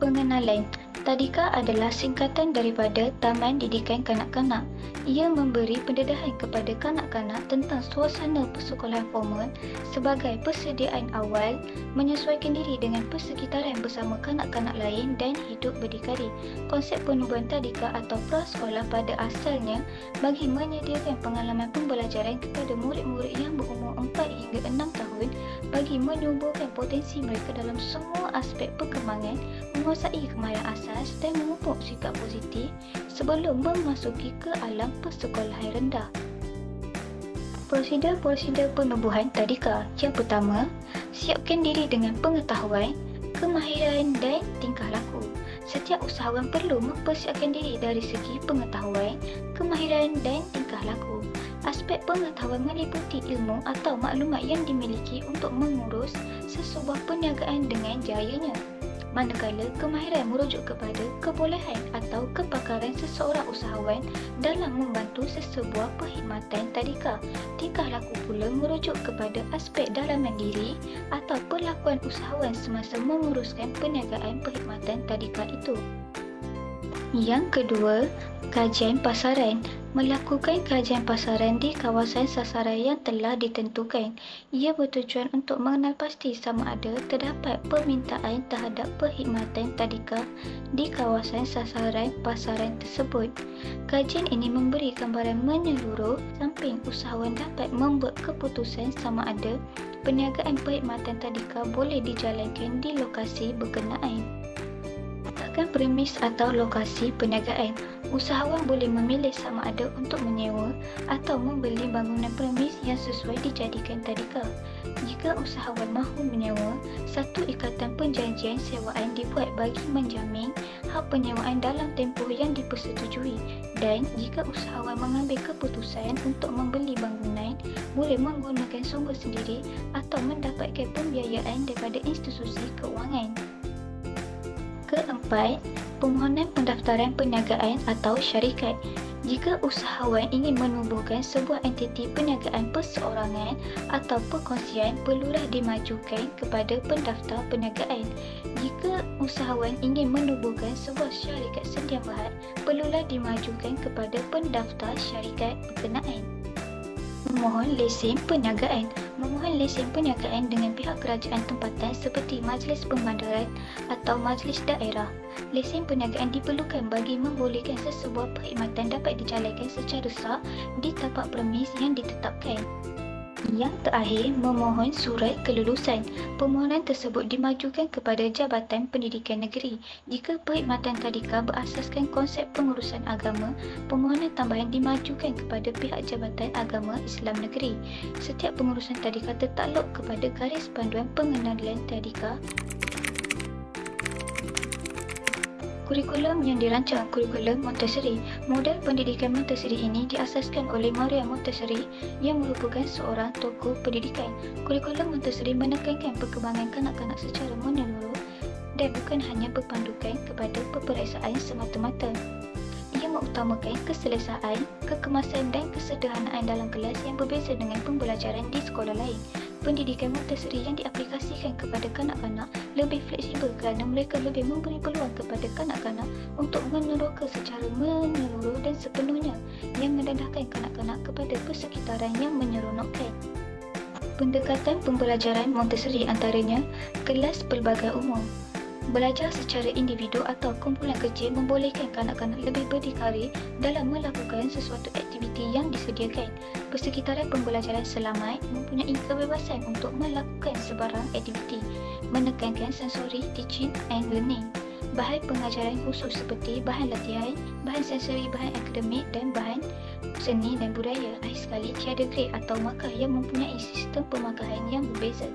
Pengenalan. Tadika adalah singkatan daripada Taman Didikan Kanak-Kanak. Ia memberi pendedahan kepada kanak-kanak tentang suasana persekolahan formal sebagai persediaan awal, menyesuaikan diri dengan persekitaran bersama kanak-kanak lain dan hidup berdikari. Konsep penubuhan tadika atau prasekolah pada asalnya bagi menyediakan pengalaman pembelajaran kepada murid-murid yang berumur 4 hingga 6 tahun bagi menubuhkan potensi mereka dalam semua aspek perkembangan, menguasai kemahiran asas dan memupuk sikap positif sebelum memasuki ke alam persekolahan rendah. Prosedur penubuhan tadika. Yang pertama, siapkan diri dengan pengetahuan, kemahiran dan tingkah laku. Setiap usahawan perlu mempersiapkan diri dari segi pengetahuan, kemahiran dan tingkah laku. Aspek pengetahuan meliputi ilmu atau maklumat yang dimiliki untuk mengurus sesebuah perniagaan dengan jayanya. Manakala kemahiran merujuk kepada kebolehan atau kepakaran seseorang usahawan dalam membantu sesebuah perkhidmatan tadika. Tingkah laku pula merujuk kepada aspek dalaman diri atau perlakuan usahawan semasa menguruskan perniagaan perkhidmatan tadika itu. Yang kedua, kajian pasaran. Melakukan kajian pasaran di kawasan sasaran yang telah ditentukan. Ia bertujuan untuk mengenal pasti sama ada terdapat permintaan terhadap perkhidmatan tadika di kawasan sasaran pasaran tersebut. Kajian ini memberi gambaran menyeluruh samping usahawan dapat membuat keputusan sama ada perniagaan perkhidmatan tadika boleh dijalankan di lokasi berkenaan. Letakkan premis atau lokasi perniagaan. Usahawan boleh memilih sama ada untuk menyewa atau membeli bangunan premis yang sesuai dijadikan tadika. Jika usahawan mahu menyewa, satu ikatan perjanjian sewaan dibuat bagi menjamin hak penyewaan dalam tempoh yang dipersetujui, dan jika usahawan mengambil keputusan untuk membeli bangunan, boleh menggunakan sumber sendiri atau mendapatkan pembiayaan daripada institusi keuangan. Keempat, permohonan pendaftaran perniagaan atau syarikat. Jika usahawan ingin menubuhkan sebuah entiti perniagaan perseorangan atau perkongsian, perlulah dimajukan kepada pendaftar perniagaan. Jika usahawan ingin menubuhkan sebuah syarikat sedia bahan, perlulah dimajukan kepada pendaftar syarikat berkenaan. Memohon lesen perniagaan. Memohon lesen perniagaan dengan pihak kerajaan tempatan seperti Majlis Pembandaran atau Majlis Daerah. Lesen perniagaan diperlukan bagi membolehkan sesebuah perkhidmatan dapat dijalankan secara sah di tapak premis yang ditetapkan. Yang terakhir, memohon surat kelulusan. Permohonan tersebut dimajukan kepada Jabatan Pendidikan Negeri. Jika perkhidmatan tadika berasaskan konsep pengurusan agama, permohonan tambahan dimajukan kepada pihak Jabatan Agama Islam Negeri. Setiap pengurusan tadika tertakluk kepada garis panduan pengenalan tadika. Kurikulum yang dirancang. Kurikulum Montessori. Model pendidikan Montessori ini diasaskan oleh Maria Montessori yang merupakan seorang tokoh pendidikan. Kurikulum Montessori menekankan perkembangan kanak-kanak secara menyeluruh dan bukan hanya berpandukan kepada peperiksaan semata-mata. Ia mengutamakan keselesaan, kekemasan dan kesederhanaan dalam kelas yang berbeza dengan pembelajaran di sekolah lain. Pendidikan Montessori yang diaplikasikan kepada kanak-kanak lebih fleksibel kerana mereka lebih memberi peluang kepada kanak-kanak untuk meneroka secara menyeluruh dan sepenuhnya yang mendedahkan kanak-kanak kepada persekitaran yang menyeronokkan. Pendekatan pembelajaran Montessori antaranya kelas pelbagai umur. Belajar secara individu atau kumpulan kecil membolehkan kanak-kanak lebih berdikari dalam melakukan sesuatu aktiviti yang disediakan. Persekitaran pembelajaran selamat mempunyai kebebasan untuk melakukan sebarang aktiviti, menekankan sensori teaching and learning. Bahan pengajaran khusus seperti bahan latihan, bahan sensori, bahan akademik dan bahan seni dan budaya. Akhir sekali, tiada grade atau markah yang mempunyai sistem pemakahan yang berbeza.